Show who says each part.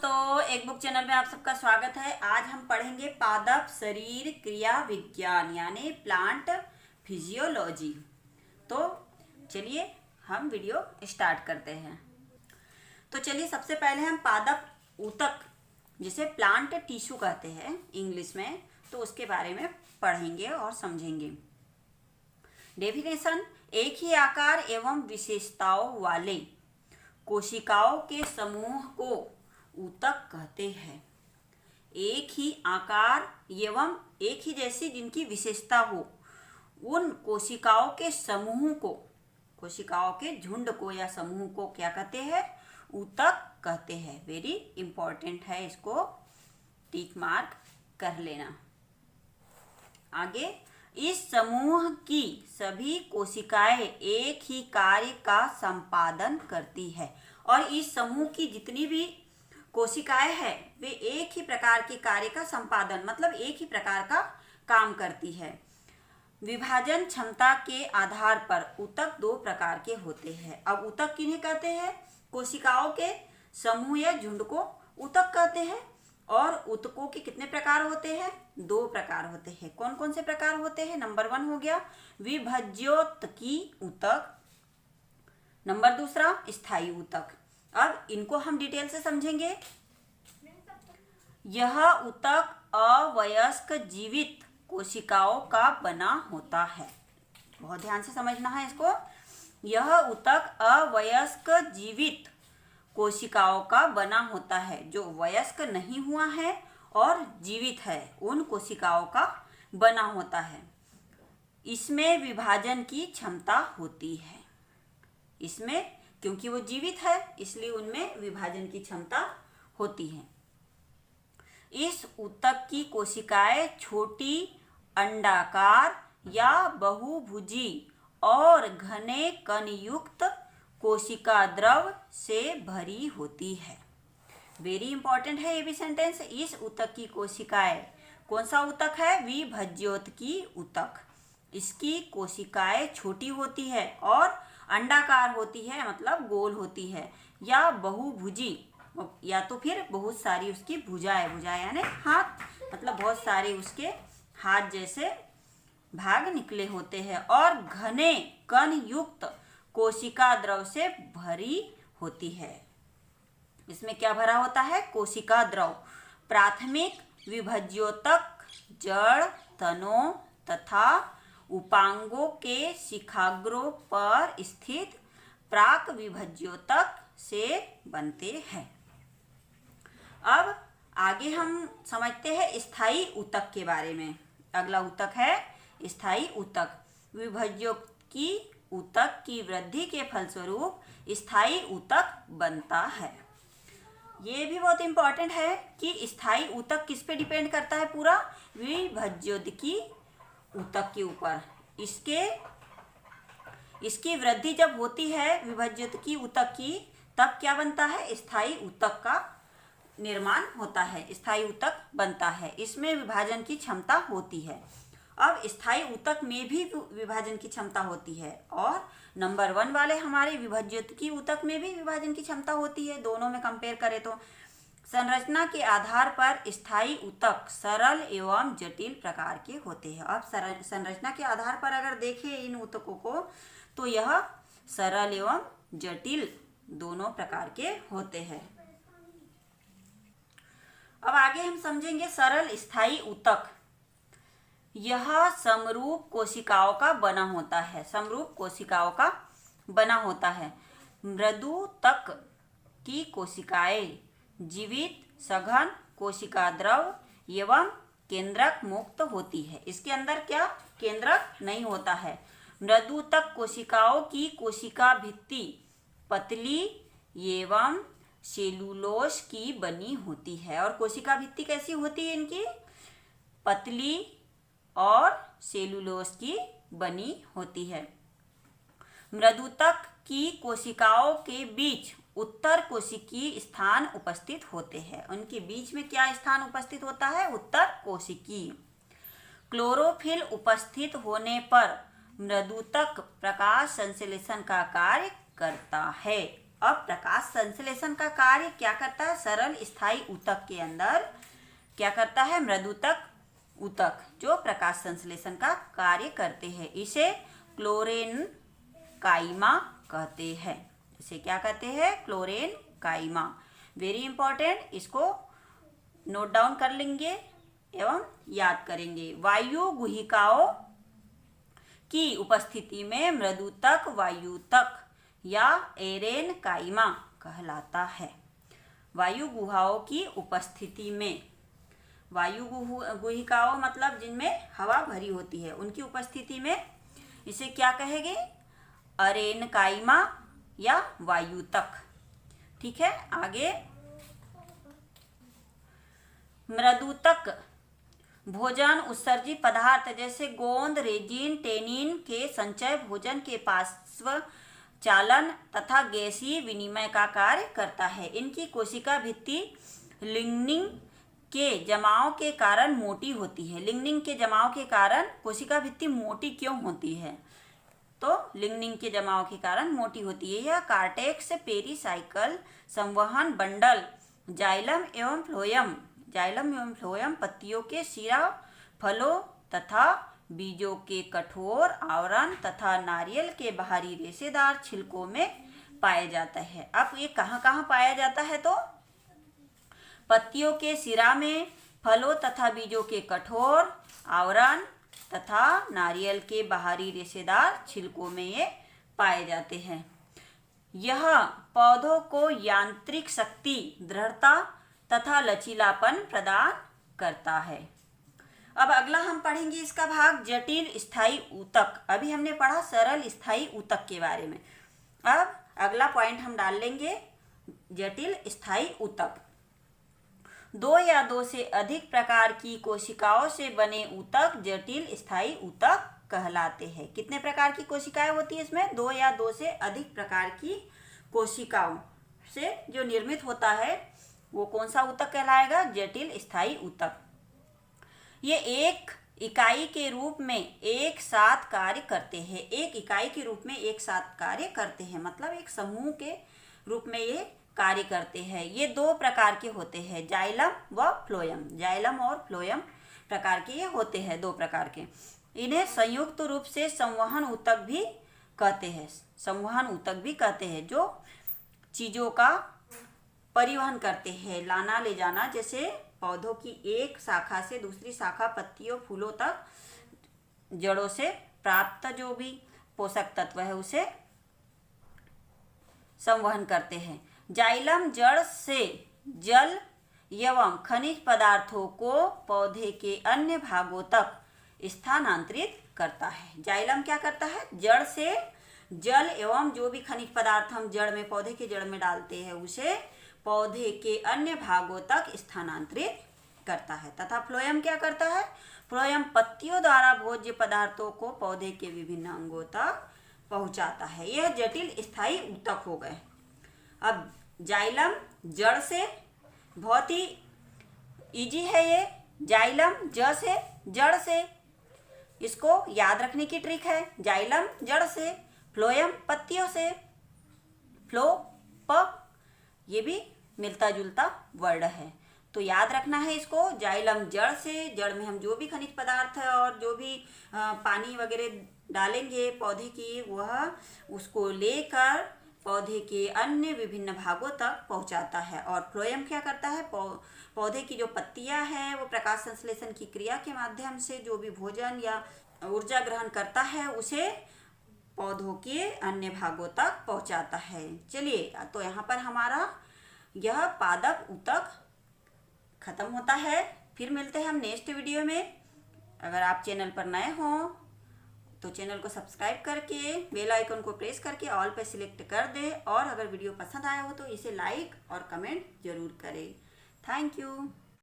Speaker 1: दोस्तों, एक book channel में आप सबका स्वागत है। आज हम पढ़ेंगे पादप शरीर क्रिया विज्ञान यानी प्लांट फिजियोलॉजी। तो चलिए हम वीडियो स्टार्ट करते हैं। तो चलिए सबसे पहले हम पादप ऊतक जिसे प्लांट टिश्यू कहते हैं इंग्लिश में, तो उसके बारे में पढ़ेंगे और समझेंगे। डेफिनेशन: एक ही आकार एवं विशेषताओं वाले कोशिकाओं के समूह को ऊतक कहते हैं। एक ही आकार एवं एक ही जैसी जिनकी विशेषता हो, उन कोशिकाओं के समूह को, कोशिकाओं के झुंड को या समूह को क्या कहते हैं? ऊतक कहते हैं। वेरी इंपॉर्टेंट है, इसको टिक मार्क कर लेना। आगे, इस समूह की सभी कोशिकाएं एक ही कार्य का संपादन करती है और इस समूह की जितनी भी कोशिकाएं हैं वे एक ही प्रकार के कार्य का संपादन मतलब एक ही प्रकार का काम करती है। विभाजन क्षमता के आधार पर ऊतक दो प्रकार के होते हैं। अब ऊतक किन्हें कहते हैं? कोशिकाओं के समूह या झुंड को ऊतक कहते हैं। और ऊतकों के कितने प्रकार होते हैं? दो प्रकार होते हैं। कौन कौन से प्रकार होते हैं? नंबर 1 हो गया विभज्योतकी ऊतक, नंबर 2 स्थायी ऊतक। अब इनको हम डिटेल से समझेंगे। यह ऊतक अवयस्क जीवित कोशिकाओं का बना होता है। बहुत ध्यान से समझना है इसको। यह ऊतक अवयस्क जीवित कोशिकाओं का बना होता है। जो वयस्क नहीं हुआ है और जीवित है, उन कोशिकाओं का बना होता है। इसमें विभाजन की क्षमता होती है। इसमें, क्योंकि वो जीवित है इसलिए उनमें विभाजन की क्षमता होती है। इस ऊतक की कोशिकाएं छोटी, अंडाकार या बहुभुजी और घने कणयुक्त कोशिका द्रव से भरी होती है। वेरी इंपॉर्टेंट है ये भी सेंटेंस। इस ऊतक की कोशिकाएं, कौन सा ऊतक है? विभज्योतकी ऊतक। इसकी कोशिकाएं छोटी होती है और अंडाकार होती है मतलब गोल होती है, या बहुभुजी या तो फिर बहुत सारी उसकी भुजाएं यानी हाथ, मतलब बहुत सारे उसके हाथ जैसे भाग निकले होते हैं और घने कण युक्त कोशिका द्रव से भरी होती है। इसमें क्या भरा होता है? कोशिका द्रव। प्राथमिक विभज्योतक जड़ तनों तथा उपांगों के शिखाग्रों पर स्थित प्राक विभज्योतक से बनते हैं। अब आगे हम समझते हैं स्थायी ऊतक के बारे में। अगला ऊतक है स्थायी ऊतक। विभज्योतकी ऊतक की वृद्धि के फलस्वरूप स्थायी ऊतक बनता है। ये भी बहुत इंपॉर्टेंट है कि स्थायी ऊतक किस पे डिपेंड करता है? पूरा विभज्योतकी ऊतक के ऊपर। इसकी वृद्धि जब होती है विभज्योतकी ऊतक की, तब क्या बनता है? स्थायी ऊतक का निर्माण होता है, स्थायी ऊतक बनता है। इसमें विभाजन की क्षमता होती है। अब स्थायी ऊतक में भी विभाजन की क्षमता होती है और नंबर 1 वाले हमारे विभज्योतकी ऊतक में भी विभाजन की क्षमता होती है। दोनों में कंपेयर करें तो संरचना के आधार पर स्थायी ऊतक सरल एवं जटिल प्रकार के होते हैं। अब संरचना के आधार पर अगर देखें इन ऊतकों को, तो यह सरल एवं जटिल दोनों प्रकार के होते हैं। अब आगे हम समझेंगे सरल स्थायी ऊतक। यह समरूप कोशिकाओं का बना होता है। समरूप कोशिकाओं का बना होता है। मृदुतक की कोशिकाएं जीवित, सघन, कोशिका द्रव एवं केंद्रक मुक्त होती है। इसके अंदर क्या केंद्रक नहीं होता है। मृदुतक कोशिकाओं की कोशिका भित्ति पतली एवं सेलुलोज की बनी होती है। और कोशिका भित्ति कैसी होती है इनकी? पतली और सेलुलोज की बनी होती है। मृदुतक की कोशिकाओं के बीच उत्तर कोशिकीय स्थान उपस्थित होते हैं। उनके बीच में क्या स्थान उपस्थित होता है? उत्तर कोशिकीय। क्लोरोफिल उपस्थित होने पर मृदुतक प्रकाश संश्लेषण का कार्य करता है। अब प्रकाश संश्लेषण का कार्य क्या करता है? सरल स्थायी ऊतक के अंदर क्या करता है? मृदुतक ऊतक जो प्रकाश संश्लेषण का कार्य करते हैं, इसे क्लोरेनकाइमा कहते हैं। इसे क्या कहते हैं? क्लोरेनकाइमा। वेरी इंपॉर्टेंट, इसको नोट डाउन कर लेंगे एवं याद करेंगे। वायु गुहिकाओं की उपस्थिति में मृदुतक वायुतक या एरेनकाइमा कहलाता है। वायु गुहाओं की उपस्थिति में, वायु गुहिकाओं मतलब जिनमें हवा भरी होती है, उनकी उपस्थिति में इसे क्या कहेंगे? अरेनकाइमा या वायुतक। ठीक है, आगे मृदुतक भोजन उत्सर्जित पदार्थ जैसे गोंद, रेजिन, टेनिन के संचय, भोजन के पार्श्व चालन तथा गैसीय विनिमय का कार्य करता है। इनकी कोशिका भित्ति लिग्निन के जमाव के कारण मोटी होती है। लिग्निन के जमाव के कारण कोशिका भित्ति मोटी क्यों होती है? तो लिग्निन के जमाव के कारण मोटी होती है। यह कार्टेक्स पेरिसाइकल संवहन बंडल जाइलम एवं फ्लोएम पत्तियों के सिरा, फलों तथा बीजों के कठोर आवरण तथा नारियल के बाहरी रेशेदार छिलकों में पाया जाता है। अब ये कहाँ कहाँ पाया जाता है? तो पत्तियों के सिरा में, फलों तथा बीजों के कठोर आवरण तथा नारियल के बाहरी रेशेदार छिलकों में ये पाए जाते हैं। यह पौधों को यांत्रिक शक्ति, दृढ़ता तथा लचीलापन प्रदान करता है। अब अगला हम पढ़ेंगे इसका भाग जटिल स्थायी ऊतक। अभी हमने पढ़ा सरल स्थायी ऊतक के बारे में। अब अगला पॉइंट हम डाल लेंगे जटिल स्थायी ऊतक। दो या दो से अधिक प्रकार की कोशिकाओं से बने ऊतक जटिल स्थायी ऊतक कहलाते हैं। कितने प्रकार की कोशिकाएं होती है इसमें? दो या दो से अधिक प्रकार की कोशिकाओं से जो निर्मित होता है वो कौन सा ऊतक कहलाएगा? जटिल स्थायी ऊतक। ये एक इकाई के रूप में एक साथ कार्य करते हैं। एक इकाई के रूप में एक साथ कार्य करते हैं, मतलब एक समूह के रूप में ये कार्य करते हैं। ये दो प्रकार के होते हैं, जाइलम व फ्लोएम। जाइलम और फ्लोएम प्रकार के ये होते हैं, दो प्रकार के। इन्हें संयुक्त रूप से संवहन ऊतक भी कहते हैं। संवहन ऊतक भी कहते हैं, जो चीजों का परिवहन करते हैं, लाना ले जाना, जैसे पौधों की एक शाखा से दूसरी शाखा, पत्तियों, फूलों तक, जड़ों से प्राप्त जो भी पोषक तत्व है उसे संवहन करते हैं। जाइलम जड़ से जल एवं खनिज पदार्थों को पौधे के अन्य भागों तक स्थानांतरित करता है। जाइलम क्या करता है? जड़ से जल एवं जो भी खनिज पदार्थ हम जड़ में, पौधे के जड़ में डालते हैं, उसे पौधे के अन्य भागों तक स्थानांतरित करता है। तथा फ्लोएम क्या करता है? फ्लोएम पत्तियों द्वारा भोज्य पदार्थों को पौधे के विभिन्न अंगों तक पहुंचाता है। यह जटिल स्थायी ऊतक हो गए। अब जाइलम जड़ से, बहुत ही इजी है ये। जाइलम जड़ से, इसको याद रखने की ट्रिक है। जाइलम जड़ से, फ्लोएम पत्तियों से, फ्लो ये भी मिलता जुलता वर्ड है, तो याद रखना है इसको। जाइलम जड़ से, जड़ में हम जो भी खनिज पदार्थ और जो भी पानी वगैरह डालेंगे पौधे की, वह उसको लेकर पौधे के अन्य विभिन्न भागों तक पहुंचाता है। और फ्लोएम क्या करता है? पौधे की जो पत्तियां हैं वो प्रकाश संश्लेषण की क्रिया के माध्यम से जो भी भोजन या ऊर्जा ग्रहण करता है उसे पौधों के अन्य भागों तक पहुंचाता है। चलिए, तो यहाँ पर हमारा यह पादप ऊतक खत्म होता है। फिर मिलते हैं हम नेक्स्ट वीडियो में। अगर आप चैनल पर नए हों तो चैनल को सब्सक्राइब करके बेल आइकन को प्रेस करके ऑल पे सिलेक्ट कर दें, और अगर वीडियो पसंद आया हो तो इसे लाइक और कमेंट जरूर करें। Thank you.